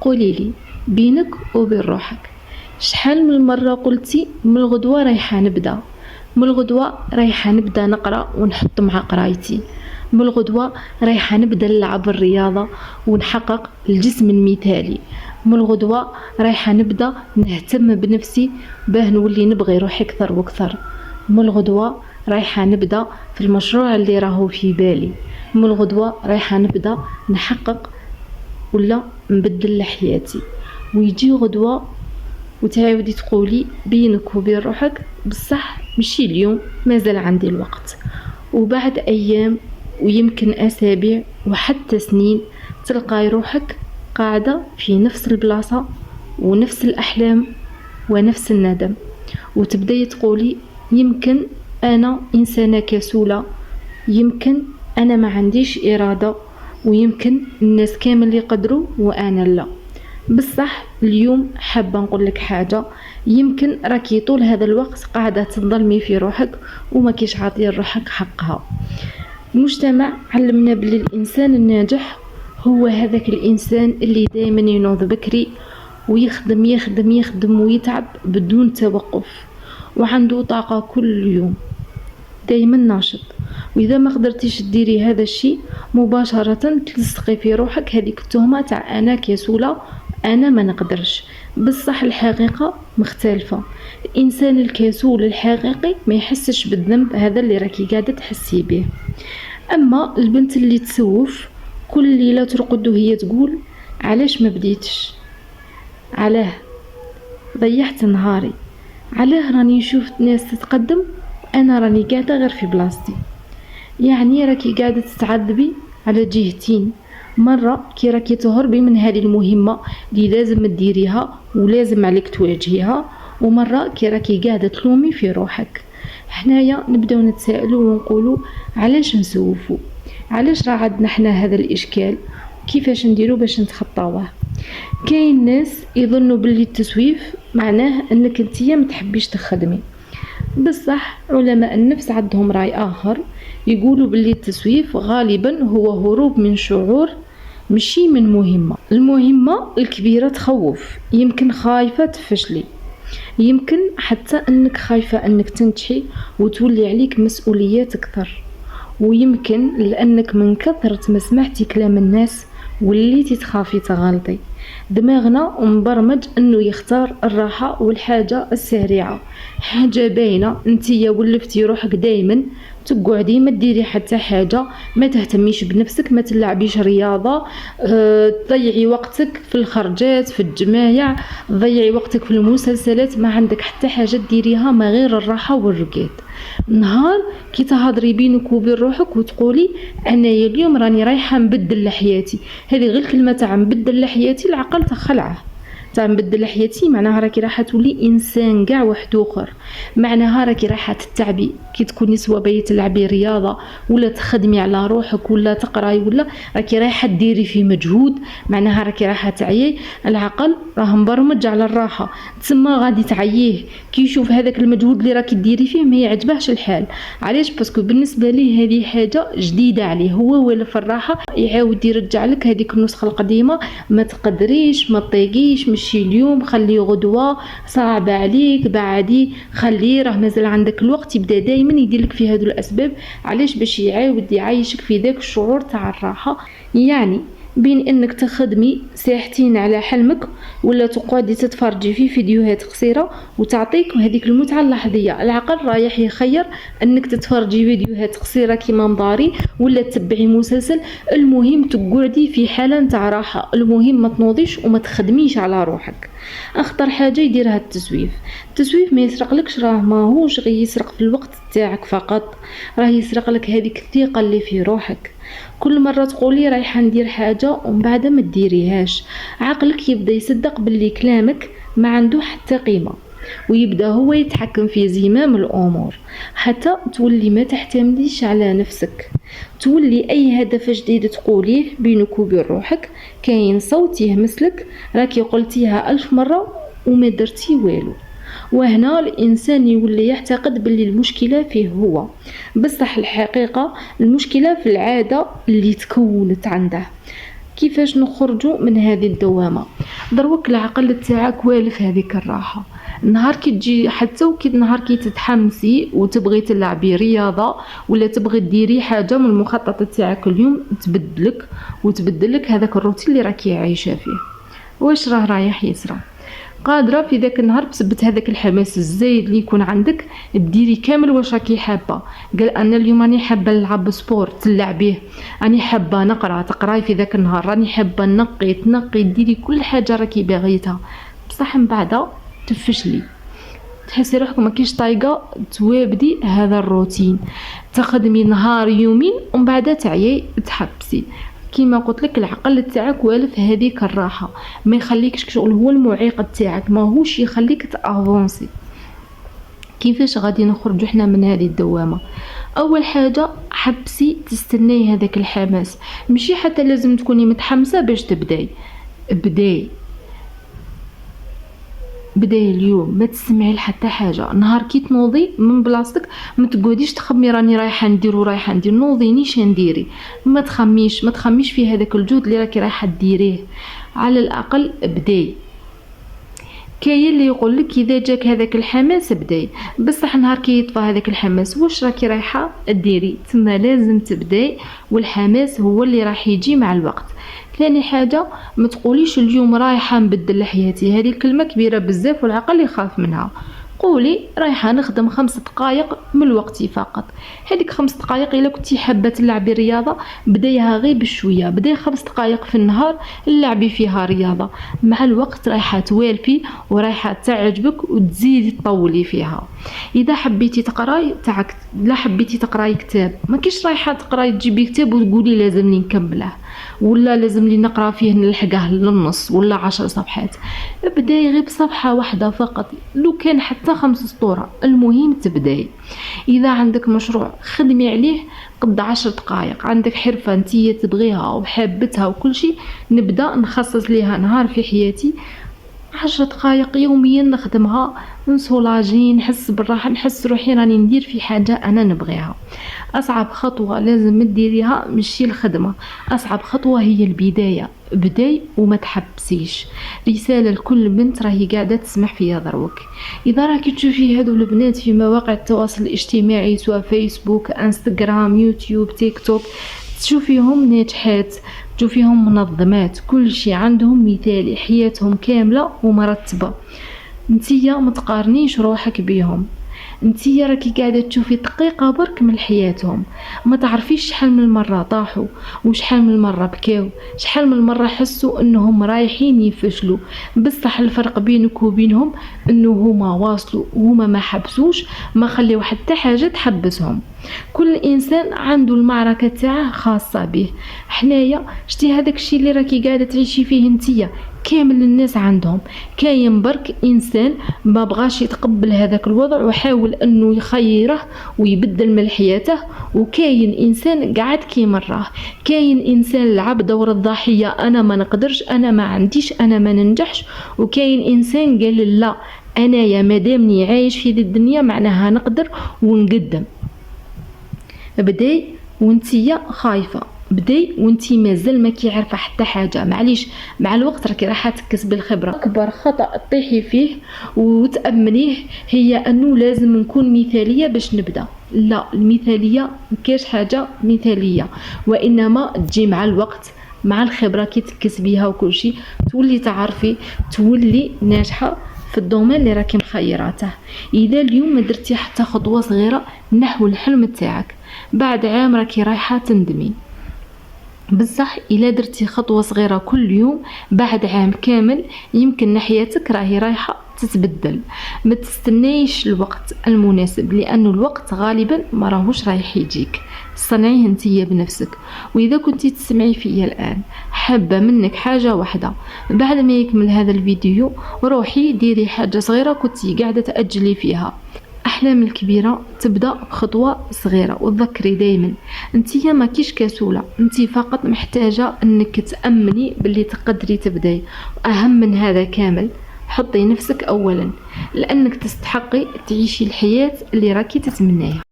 قولي لي، بينك وبين روحك شحال من مرة قلتي من الغدوة رايحة نبدا، من الغدوة رايحة نبدا نقرأ ونحط مع قرايتي، من الغدوة رايحة نبدا نلعب الرياضة ونحقق الجسم المثالي، من الغدوة رايحة نبدا نهتم بنفسي باه نولي نبغي روحي أكثر وأكثر، من الغدوة رايحة نبدا في المشروع اللي راهو في بالي، من الغدوة رايحة نبدا نحقق ولا نبدل لحياتي. ويجي غدوة وتعاودي تقولي بينك وبين روحك بصح مشي اليوم مازال عندي الوقت. وبعد أيام ويمكن أسابيع وحتى سنين تلقاي روحك قاعدة في نفس البلاصة ونفس الأحلام ونفس الندم، وتبداي تقولي يمكن أنا إنسانة كسولة، يمكن أنا ما عنديش إرادة، ويمكن الناس كامل يقدروا وأنا لا. بصح اليوم حابة نقولك حاجة، يمكن راكي طول هذا الوقت قاعدة تظلمي في روحك وما كيش عاطيه روحك حقها. المجتمع علمنا بلي الإنسان الناجح هو هذاك الإنسان اللي دايما ينوض بكري ويخدم يخدم يخدم ويتعب بدون توقف، وعنده طاقة كل يوم، دايما ناشط. واذا ما قدرتيش ديري هذا الشيء مباشرة تلصقي في روحك هذيك التهمة تاع انا كسولة، انا ما نقدرش. بصح الحقيقة مختلفة، الانسان الكسول الحقيقي ما يحسش بالذنب هذا اللي راكي قاعدة تحسي به. اما البنت اللي تسوف كل ليلة ترقد وهي تقول علاش ما بديتش، علاه ضيعت نهاري، علاه راني نشوف ناس تتقدم انا راني قاعده غير في بلاصتي. يعني راكي قاعده تتعذبي على جهتين، مره كي راكي تهربي من هذه المهمه اللي لازم تديريها ولازم عليك تواجهيها، ومره كي راكي قاعده تلومي في روحك. حنايا نبداو نتسائلوا ونقولوا علاش نسوفوا، علاش راه عندنا حنا هذا الاشكال، كيفاش نديرو باش نتخطاوه. كاين ناس يظنوا باللي التسويف معناه انك انتيا ما تحبيش تخدمي، بصح علماء النفس عندهم رأي آخر، يقولوا باللي التسويف غالبا هو هروب من شعور مشي من مهمة. المهمة الكبيرة تخوف، يمكن خايفة تفشلي، يمكن حتى انك خايفة انك تنجحي وتولي عليك مسؤوليات اكثر، ويمكن لانك من كثرة ما سمعتي كلام الناس وليتي تخافي تغلطي. دماغنا مبرمج انه يختار الراحة والحاجة السريعة، حاجة باينة انتيا ولفتي روحك دايما تقعدي ما تديري حتى حاجة، ما تهتميش بنفسك، ما تلعبيش رياضة، تضيعي وقتك في الخرجات في الجمايع، تضيعي وقتك في المسلسلات، ما عندك حتى حاجة تديريها ما غير الراحة والرقاد. نهار كي تهضري بينك وبين روحك وتقولي انا اليوم راني رايحة نبدل لحياتي، هذه غير كلمة تاع نبدل لحياتي العقل تخلعه، تاع نبدل لحياتي معناها راكي راح تولي انسان كاع واحد اخر، معناها راكي راح تتعبي كي تكوني سوا باي تلعبي رياضه ولا تخدمي على روحك ولا تقراي ولا راكي رايحه ديري في مجهود، معناها راكي راح تعيي. العقل راه مبرمج على الراحه، تسمى غادي تعييه كي يشوف هذاك المجهود اللي راكي ديري فيه ما يعجبهش الحال. علاش؟ باسكو بالنسبه ليه هذه حاجه جديده عليه، هو ولا في الراحه يعاود يرجع لك هذيك النسخه القديمه، ما تقدريش ما تطيقيش، مشي اليوم خليه غدوه، صعب عليك بعدي خليه، راه مازال عندك الوقت. يبدا دائما يديرلك في هذو الاسباب، علاش؟ باش يعاود يعيشك في ذاك الشعور تاع الراحه. يعني بين انك تخدمي ساعتين على حلمك ولا تقعدي تتفرجي في فيديوهات قصيره وتعطيك هذيك المتعه اللحظيه، العقل رايح يخير انك تتفرجي فيديوهات قصيره كيما مضاري ولا تتبعي مسلسل. المهم تقعدي في حاله نتاع راحه، المهم ما تنوضيش وما تخدميش على روحك. اخطر حاجه يديرها التسويف، التسويف ما يسرقلكش، راه ماهوش غير يسرق في الوقت تاعك فقط، راه يسرق لك هذيك الثقه اللي في روحك. كل مرة تقولي رايحة ندير حاجة ومن بعد ما تديريهاش، عقلك يبدأ يصدق باللي كلامك ما عنده حتى قيمة، ويبدأ هو يتحكم في زمام الأمور، حتى تولي ما تحتمليش على نفسك، تولي أي هدف جديد تقوليه بينك وبين روحك كاين صوت يهمسلك راكي قلتيها 1000 مرة وما درتي والو. وهنا الإنسان يولي يعتقد باللي المشكلة فيه هو، بصح الحقيقة المشكلة في العادة اللي تكونت عنده. كيفاش نخرجوا من هذه الدوامه. دروك العقل تاعك والف هذيك الراحه. نهار كي تجي حتى وكي نهار كي تتحمسي وتبغي تلعبي رياضه ولا تبغي ديري حاجه من المخطط تاعك اليوم، تبدلك هذاك الروتين اللي راكي عايشه فيه. واش رايح يصرى؟ قادره في ذاك النهار بسبب هذاك الحماس الزايد اللي يكون عندك ديري كامل واش راكي حابه. قال انا اليوم راني حابه نلعب سبور تلعبيه، راني حابه تقراي في ذاك النهار، راني حابه تنقي ديري كل حاجه راكي باغيتها. بصح من بعد تفشلي، تحسي روحك ما كيش طايقه توابدي هذا الروتين، تخدمي نهار يومين ومن بعد تعيي تحبسي. كيما قلت لك العقل تاعك والف هذيك الراحه، ما يخليكش شغل هو المعيق تاعك، ماهوش يخليك تافونسي. كيفاش غادي نخرجوا احنا من هذه الدوامه؟ اول حاجه حبسي تستناي هذاك الحماس، ماشي حتى لازم تكوني متحمسه باش تبداي. بداي اليوم، ما تسمعي لحتى حاجه. نهار كي تنوضي من بلاصتك ما تقعديش تخمي راني رايحه ندير نوضي نيش نديري. ما تخميش في هذاك الجهد اللي راكي رايحه ديريه. على الاقل بداي. كاين اللي يقول لك اذا جاك هذاك الحماس بداي، بصح نهار كي يطفى هذاك الحماس واش راكي رايحه ديري؟ تما لازم تبداي، والحماس هو اللي راح يجي مع الوقت. ثاني حاجه ما تقوليش اليوم رايحه نبدل حياتي، هذه الكلمه كبيره بزاف والعقل يخاف منها. قولي رايحه نخدم 5 دقائق من وقتي فقط. هذيك 5 دقائق الا كنتي حابه تلعبي رياضه بدايها غير بشويه، بداي 5 دقائق في النهار لعبي فيها رياضه. مع الوقت رايحه توالفي ورايحه تعجبك وتزيدي تطولي فيها. اذا حبيتي تقراي تاعك، لا حبيتي تقراي كتاب، ما كيش رايحه تقراي تجيبي كتاب وتقولي لازمني نكمله ولا لازم لي نقرا فيه نلحقه للنص ولا 10 صفحات. ابداي غير بصفحه واحده فقط، لو كان حتى 5 سطور، المهم تبداي. اذا عندك مشروع خدمي عليه قد 10 دقائق. عندك حرفه انتي تبغيها وحابتها وكل شيء، نبدا نخصص ليها نهار في حياتي 10 دقائق يوميا نخدمها، نسولاجي، نحس بالراحه، نحس روحي راني ندير في حاجه انا نبغيها. اصعب خطوه لازم تديريها ماشي الخدمه، اصعب خطوه هي البدايه. بداي وما تحبسيش. رساله لكل بنت راهي قاعده تسمح فيها دروك. اذا راكي تشوفي هادو البنات في مواقع التواصل الاجتماعي سواء فيسبوك، انستغرام، يوتيوب، تيك توك، تشوفيهم ناجحات، تشوفيهم منظمات، كل شيء عندهم مثالي، حياتهم كامله ومرتبه. انتيا ما تقارنيش روحك بيهم، انتيا راكي قاعده تشوفي دقيقه برك من حياتهم. ما تعرفيش شحال من مره طاحوا وشحال من مره بكاو، شحال من مره حسوا انهم رايحين يفشلوا. بصح الفرق بينك وبينهم انه هما واصلوا وهما ما حبسوش، ما خليو حتى حاجه تحبسهم. كل انسان عنده المعركه تاعه خاصه به. حنايا شتي هذاك الشيء اللي راكي قاعده تعيشي فيه انتيا كامل الناس عندهم. كاين برك انسان ما بغاش يتقبل هذاك الوضع وحاول انه يخيره ويبدل من حياته، وكاين انسان قاعد كيما راه. كاين انسان لعب دور الضحيه، انا ما نقدرش، انا ما عنديش، انا ما ننجحش. وكاين انسان قال لا، انا يا مادامني عايش في الدنيا معناها نقدر ونقدم. بداي وانتيا خايفه، بداي وانتي مازال ما كي عارفه حتى حاجه. معليش مع الوقت راكي راح تكسبي الخبره. اكبر خطا تطيحي فيه وتامنيه هي انه لازم نكون مثاليه باش نبدا. لا، المثاليه مكاش حاجه مثاليه، وانما تجي مع الوقت، مع الخبره كي تكسبيها وكل شيء تولي تعرفي، تولي ناجحه في الدومين اللي راكي مخيراته. اذا اليوم ما درتي حتى خطوه صغيره نحو الحلم تاعك، بعد عام راكي رايحه تندمي. بصح الا درتي خطوه صغيره كل يوم، بعد عام كامل يمكن حياتك راهي رايحه تتبدل. ما تستنيش الوقت المناسب، لانه الوقت غالبا ما راهوش رايح يجيك، صنعيه انتيا بنفسك. واذا كنتي تسمعي فيا الان حابه منك حاجه واحده، بعد ما يكمل هذا الفيديو روحي ديري حاجه صغيره كنتي قاعده تاجلي فيها. احلام الكبيره تبدا بخطوه صغيره، وتذكري دائما انتيا ما كيش كسوله، انتي فقط محتاجه انك تامني باللي تقدري تبداي. واهم من هذا كامل حطي نفسك اولا، لانك تستحقي تعيشي الحياه اللي راكي تتمناها.